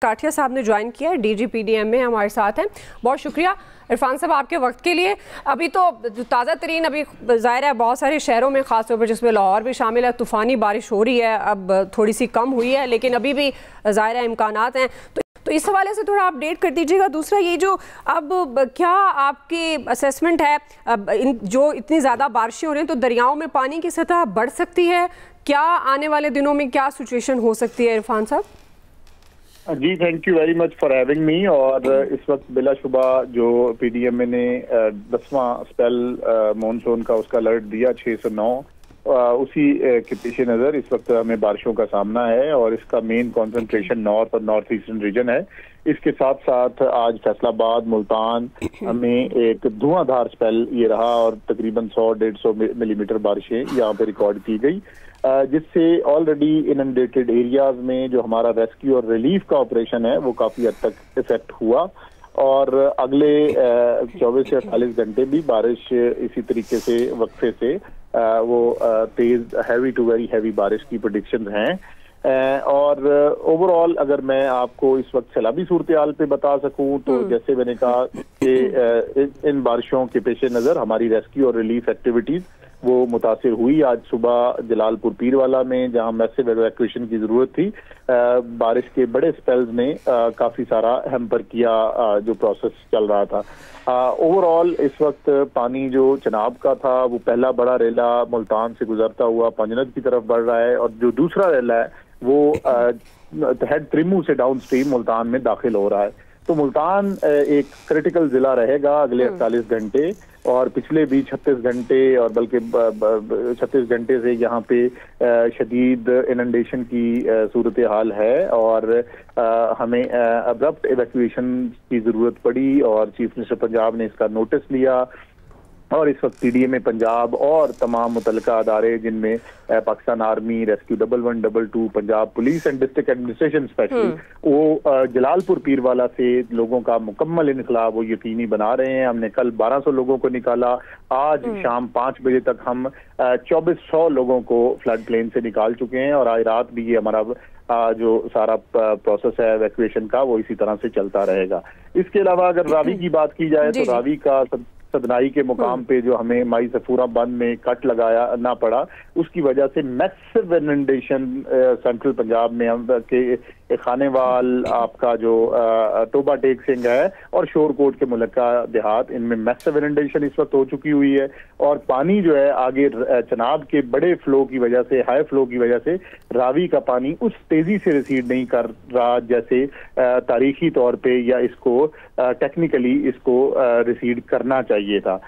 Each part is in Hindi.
काठिया साहब ने ज्वाइन किया है, DGPDM में हमारे साथ हैं। बहुत शुक्रिया इरफान साहब आपके वक्त के लिए। अभी तो ताज़ा तरीन अभी ज़ाहिर है बहुत सारे शहरों में ख़ासतौर पर जिसमें लाहौर भी शामिल है तूफ़ानी बारिश हो रही है, अब थोड़ी सी कम हुई है लेकिन अभी भी ज़ाहिर है इम्कानात हैं, तो इस हवाले से थोड़ा अपडेट कर दीजिएगा। दूसरा ये जो अब क्या आपकी असेसमेंट है, जो इतनी ज़्यादा बारिशें हो रही हैं तो दरियाओं में पानी की सतह बढ़ सकती है क्या? आने वाले दिनों में क्या सिचुएशन हो सकती है इरफान साहब? जी, thank you very much for having me. और इस वक्त बिलाशुबा जो PDM ने 10वां स्पेल मॉनसून का उसका अलर्ट दिया 6 से 9, उसी के पेश नज़र इस वक्त हमें बारिशों का सामना है और इसका मेन कंसंट्रेशन नॉर्थ और नॉर्थ ईस्टर्न रीजन है। इसके साथ साथ आज फैसलाबाद, मुल्तान हमें एक धुआंधार स्पेल ये रहा और तकरीबन 100-150 मिलीमीटर बारिशें यहाँ पे रिकॉर्ड की गई, जिससे ऑलरेडी इनंडेटेड एरियाज में जो हमारा रेस्क्यू और रिलीफ का ऑपरेशन है वो काफी हद तक इफेक्ट हुआ। और अगले 24 से 48 घंटे भी बारिश इसी तरीके से वक्फे से वो तेज हैवी टू वेरी हैवी बारिश की प्रेडिक्शंस हैं। और ओवरऑल अगर मैं आपको इस वक्त सैलाबी सूरत हाल पे बता सकूं तो जैसे मैंने कहा कि इन बारिशों के पेश नज़र हमारी रेस्क्यू और रिलीफ एक्टिविटीज वो मुतासिर हुई। आज सुबह जलालपुर पीरवाला में जहां मैसिव एवैक्यूएशन की जरूरत थी, बारिश के बड़े स्पेल्स ने काफी सारा हैम्पर किया जो प्रोसेस चल रहा था। ओवरऑल इस वक्त पानी जो चनाब का था वो पहला बड़ा रेला मुल्तान से गुजरता हुआ पंजनद की तरफ बढ़ रहा है और जो दूसरा रेला है वो हेड त्रिमू से डाउन स्ट्रीम मुल्तान में दाखिल हो रहा है। तो मुल्तान एक क्रिटिकल जिला रहेगा अगले 48 घंटे और पिछले भी 36 घंटे और बल्कि 36 घंटे से यहाँ पे शदीद इनंडेशन की सूरत हाल है और हमें अब्रप्ट इवैक्यूएशन की ज़रूरत पड़ी और चीफ मिनिस्टर पंजाब ने इसका नोटिस लिया। और इस वक्त PDM पंजाब और तमाम मुतल्लिका अदारे जिनमें Pakistan army, rescue 1112, Punjab police and district administration specially वो जलालपुर पीरवाला से लोगों का मुकम्मल इनखला वो यकीनी बना रहे हैं। हमने कल 1200 लोगों को निकाला, आज शाम 5 बजे तक हम 2400 लोगों को फ्लड प्लेन से निकाल चुके हैं और आज रात भी ये हमारा जो सारा प्रोसेस है एवैक्यूएशन का वो इसी तरह से चलता रहेगा। इसके अलावा अगर रावी की बात की जाए तो रावी का सदनाई के मुकाम पे जो हमें माई सफूरा बंद में कट लगाया ना पड़ा उसकी वजह से मैसिव इनंडेशन सेंट्रल पंजाब में हम के खानेवाल, आपका जो टोबा टेक सिंह है और शोरकोट के मुलक्का देहात, इनमें मैसिव इनंडेशन इस वक्त हो चुकी हुई है और पानी जो है आगे चनाब के बड़े फ्लो की वजह से, हाई फ्लो की वजह से रावी का पानी उस तेजी से रिसीड नहीं कर रहा जैसे तारीखी तौर पे या इसको टेक्निकली इसको रिसीड करना चाहिए था।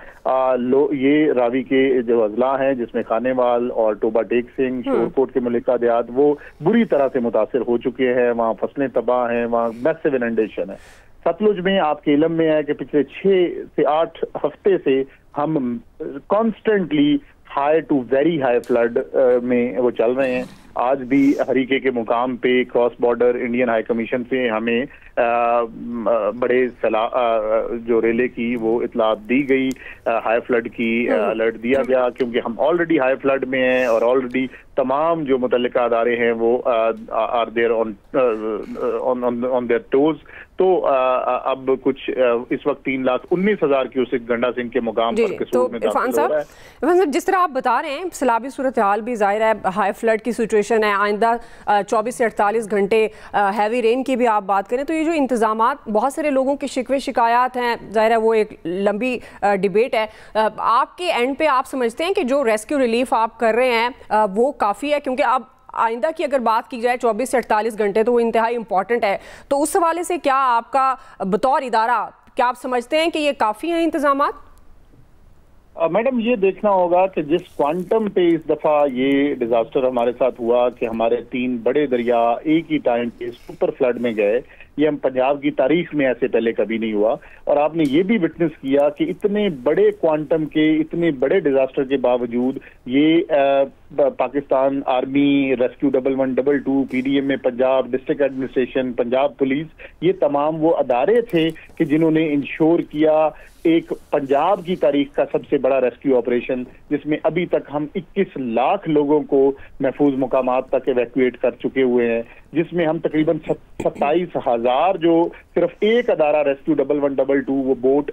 ये रावी के जो अजला हैं जिसमें खानेवाल और टोबा टेक सिंह, शोरकोट के मुलक्का देहात वो बुरी तरह से मुतासिर हो चुके हैं, वहाँ फसलें तबाह हैं, वहाँ मैसिव इनंडेशन है। सतलुज में आपके इल्म में है कि पिछले 6 से 8 हफ्ते से हम constantly high to very high flood में वो चल रहे हैं। आज भी हरीके के मुकाम पे cross border Indian high commission से हमें बड़े जो रेले की वो इतलात दी गई, हाई फ्लड की अलर्ट दिया गया क्योंकि हम ऑलरेडी हाई फ्लड में हैं और ऑलरेडी तमाम जो मुतल्लिका अदारे हैं वो are there on their toes. तो अब कुछ इस वक्त 3,19,000 क्यूसेक गंडा सिंह के मुकाम पर कसूर में दाखिल हो रहा है। इरफान साहब, जिस तरह आप बता रहे हैं सैलाबी सूरत हाल भी जाहिर है, हाई फ्लड की सिचुएशन है, आइंदा 24 से 48 घंटे हैवी रेन की भी आप बात करें तो ये जो इंतजामात, बहुत सारे लोगों की शिकवे शिकायत हैं, जाहिर है वो एक लंबी डिबेट है। आपके एंड पे आप समझते हैं कि जो रेस्क्यू रिलीफ आप कर रहे हैं वो काफ़ी है? क्योंकि अब आइंदा की अगर बात की जाए 24 से 48 घंटे तो वो इंतहाई इंपॉर्टेंट है, तो उस हवाले से क्या आपका बतौर इदारा क्या आप समझते हैं कि ये काफ़ी हैं इंतजामात? मैडम, ये देखना होगा कि जिस क्वांटम पे इस दफा ये डिजास्टर हमारे साथ हुआ कि हमारे 3 बड़े दरिया एक ही टाइम पे सुपर फ्लड में गए, ये हम पंजाब की तारीख में ऐसे पहले कभी नहीं हुआ। और आपने ये भी विटनेस किया कि इतने बड़े क्वांटम के, इतने बड़े डिजास्टर के बावजूद ये पाकिस्तान आर्मी, रेस्क्यू 1112, PDM में Punjab district administration, Punjab police, ये तमाम वो अदारे थे कि जिन्होंने इंश्योर किया एक पंजाब की तारीख का सबसे बड़ा रेस्क्यू ऑपरेशन जिसमें अभी तक हम 21 लाख लोगों को महफूज मुकामात तक एवैक्यूएट कर चुके हुए हैं। जिसमें हम तकरीबन 27,000 जो सिर्फ एक अदारा रेस्क्यू 1112 वो बोट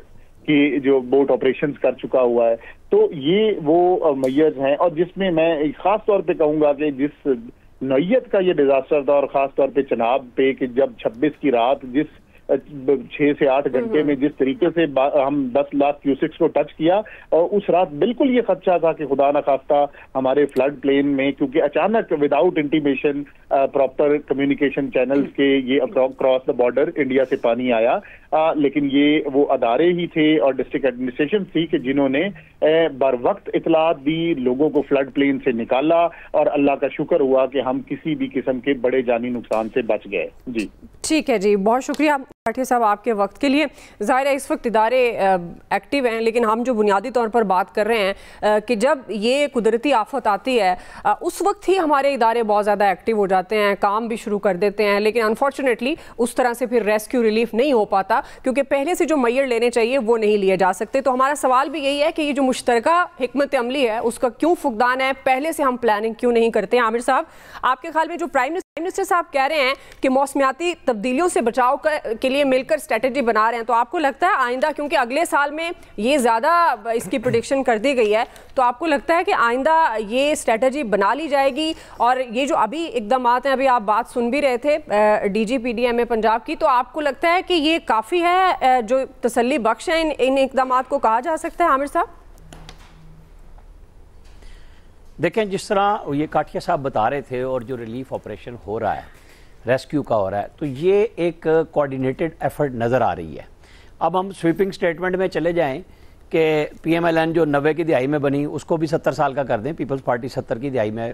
की जो बोट ऑपरेशंस कर चुका हुआ है। तो ये वो मैयर्स हैं, और जिसमें मैं खास तौर पे कहूंगा कि जिस नौयत का ये डिजास्टर था, और खास तौर पे चनाब पे कि जब 26 की रात जिस 6 से 8 घंटे में जिस तरीके से हम 10 लाख क्यूसिक्स को टच किया, और उस रात बिल्कुल ये खदशा था कि खुदा न खास्ता हमारे फ्लड प्लेन में, क्योंकि अचानक without intimation proper communication channels के ये क्रॉस द बॉर्डर इंडिया से पानी आया, लेकिन ये वो अदारे ही थे और डिस्ट्रिक्ट एडमिनिस्ट्रेशन थी कि जिन्होंने बर वक्त इतलात दी, लोगों को फ्लड प्लेन से निकाला, और अल्लाह का शुक्र हुआ कि हम किसी भी किस्म के बड़े जानी नुकसान से बच गए। जी ठीक है जी, बहुत शुक्रिया भाटिया साहब आपके वक्त के लिए। ज़ाहिर है इस वक्त इदारे एक्टिव हैं, लेकिन हम जो बुनियादी तौर पर बात कर रहे हैं कि जब ये कुदरती आफत आती है उस वक्त ही हमारे इदारे बहुत ज़्यादा एक्टिव हो जाते हैं, काम भी शुरू कर देते हैं, लेकिन अनफॉर्चुनेटली उस तरह से फिर रेस्क्यू रिलीफ नहीं हो पाता, क्योंकि पहले से जो मैयर लेने चाहिए वो नहीं लिए जा सकते। तो हमारा सवाल भी यही है कि ये जो मुश्तरका हिकमत अमली है उसका क्यों फुकदान है, पहले से हम प्लानिंग क्यों नहीं करते हैं। आमिर साहब, आपके ख्याल में जो प्राइम मिनिस्टर साहब कह रहे हैं कि मौसमियाती तब्दीलियों से बचाव के लिए मिलकर स्ट्रेटजी बना रहे हैं, तो आपको लगता है आइंदा, क्योंकि अगले साल में ये ज़्यादा इसकी प्रेडिक्शन कर दी गई है, तो आपको लगता है कि आइंदा ये स्ट्रेटजी बना ली जाएगी? और ये जो अभी इकदामात हैं, अभी आप बात सुन भी रहे थे DGPDMA पंजाब की, तो आपको लगता है कि ये काफ़ी है, जो तसल्ली बख्श है इन इकदामात को कहा जा सकता है? आमिर साहब देखें, जिस तरह ये काठिया साहब बता रहे थे और जो रिलीफ ऑपरेशन हो रहा है, रेस्क्यू का हो रहा है, तो ये एक कोऑर्डिनेटेड एफर्ट नज़र आ रही है। अब हम स्वीपिंग स्टेटमेंट में चले जाएं कि PMLN जो 90 की दिहाई में बनी उसको भी 70 साल का कर दें, पीपल्स पार्टी 70 की दिहाई में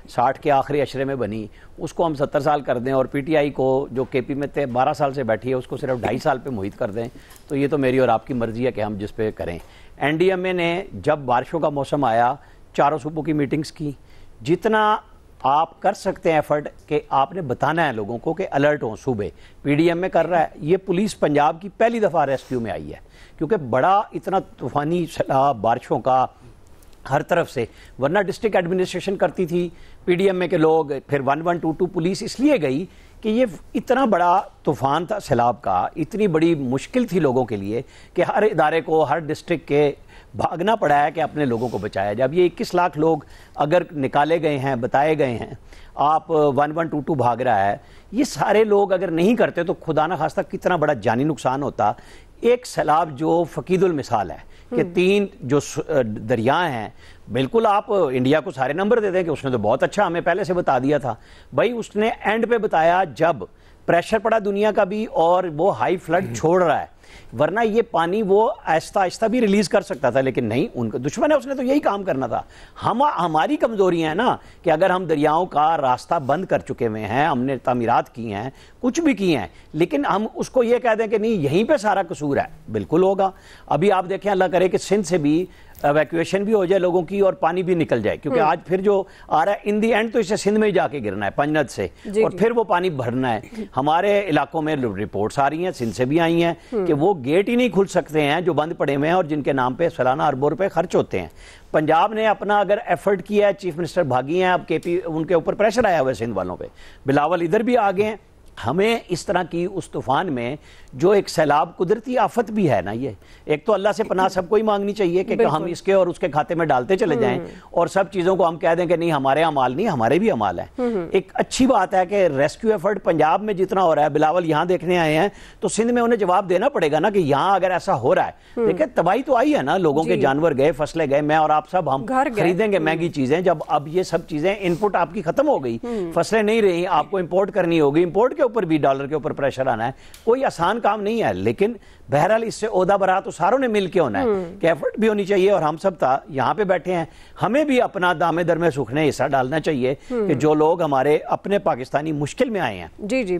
60 के आखिरी अशरे में बनी, उसको हम 70 साल कर दें, और PTI को जो KP में 12 साल से बैठी है उसको सिर्फ 2.5 साल पे मुहित कर दें, तो ये तो मेरी और आपकी मर्जी है कि हम जिस पे करें। NDMA ने जब बारिशों का मौसम आया, चारों सूबों की मीटिंग्स की, जितना आप कर सकते हैं एफर्ट कि आपने बताना है लोगों को कि अलर्ट हों। सूबे PDMA कर रहा है, ये पुलिस पंजाब की पहली दफ़ा रेस्क्यू में आई है, क्योंकि बड़ा इतना तूफ़ानी सैलाब बारिशों का हर तरफ से, वरना डिस्ट्रिक्ट एडमिनिस्ट्रेशन करती थी, PDMA के लोग, फिर 1122 पुलिस इसलिए गई कि ये इतना बड़ा तूफ़ान था सैलाब का, इतनी बड़ी मुश्किल थी लोगों के लिए कि हर इदारे को, हर डिस्ट्रिक्ट के भागना पड़ा है कि अपने लोगों को बचाया जाए। अब ये 21 लाख लोग अगर निकाले गए हैं, बताए गए हैं, आप 1122 भाग रहा है, ये सारे लोग अगर नहीं करते तो खुदा ना खास्ता कितना बड़ा जानी नुकसान होता। एक सैलाब जो फकीदुल मिसाल है कि 3 जो दरिया हैं, बिल्कुल आप इंडिया को सारे नंबर दे दें कि उसने तो बहुत अच्छा हमें पहले से बता दिया था, भाई उसने एंड पे बताया जब प्रेशर पड़ा दुनिया का भी और वो हाई फ्लड छोड़ रहा है, वरना ये पानी वो आहिस्ता आहिस्ता भी रिलीज कर सकता था, लेकिन नहीं, उनका दुश्मन है, उसने तो यही काम करना था। हमारी कमजोरियां है ना कि अगर हम दरियाओं का रास्ता बंद कर चुके हुए हैं, हमने तामीरात की हैं, कुछ भी किए हैं, लेकिन हम उसको ये कह दें कि नहीं यहीं पे सारा कसूर है, बिल्कुल होगा। अभी आप देखें, अल्लाह करे कि सिंध से भी एवैक्यूएशन भी हो जाए लोगों की और पानी भी निकल जाए, क्योंकि आज फिर जो आ रहा है इन दी एंड तो इसे सिंध में ही जाके गिरना है पंजनद से, और फिर वो पानी भरना है। हमारे इलाकों में रिपोर्ट्स आ रही हैं, सिंध से भी आई हैं, कि वो गेट ही नहीं खुल सकते हैं जो बंद पड़े हुए हैं और जिनके नाम पे सालाना अरबों रुपए खर्च होते हैं। पंजाब ने अपना अगर एफर्ट किया है, चीफ मिनिस्टर भागी हैं, अब KP उनके ऊपर प्रेशर आया हुआ है सिंध वालों पे, बिलावल इधर भी आ गए हैं। हमें इस तरह की उस तूफान में जो एक सैलाब कुदरती आफत भी है ना, ये एक तो अल्लाह से पनाह सबको ही मांगनी चाहिए कि हम इसके और उसके खाते में डालते चले जाएं, और सब चीज़ों को हम कह दें कि नहीं हमारे अमाल नहीं, हमारे भी अमाल है। एक अच्छी बात है कि रेस्क्यू एफर्ट पंजाब में जितना हो रहा है, बिलावल यहाँ देखने आए हैं, तो सिंध में उन्हें जवाब देना पड़ेगा ना कि यहाँ अगर ऐसा हो रहा है। देखिए तबाही तो आई है ना, लोगों के जानवर गए, फसलें गए, मैं और आप सब हम खरीदेंगे महंगी चीजें, जब अब ये सब चीजें इनपुट आपकी खत्म हो गई, फसलें नहीं रही, आपको इंपोर्ट करनी होगी, इंपोर्ट के ऊपर भी डॉलर के ऊपर प्रेशर आना है, कोई आसान काम नहीं है। लेकिन बहरहाल इससे ओहदा बरा तो सारों ने मिल के होना है कि एफर्ट भी होनी चाहिए, और हम सब यहाँ पे बैठे हैं, हमें भी अपना दामे दर में सुखने हिस्सा डालना चाहिए कि जो लोग हमारे अपने पाकिस्तानी मुश्किल में आए हैं। जी जी।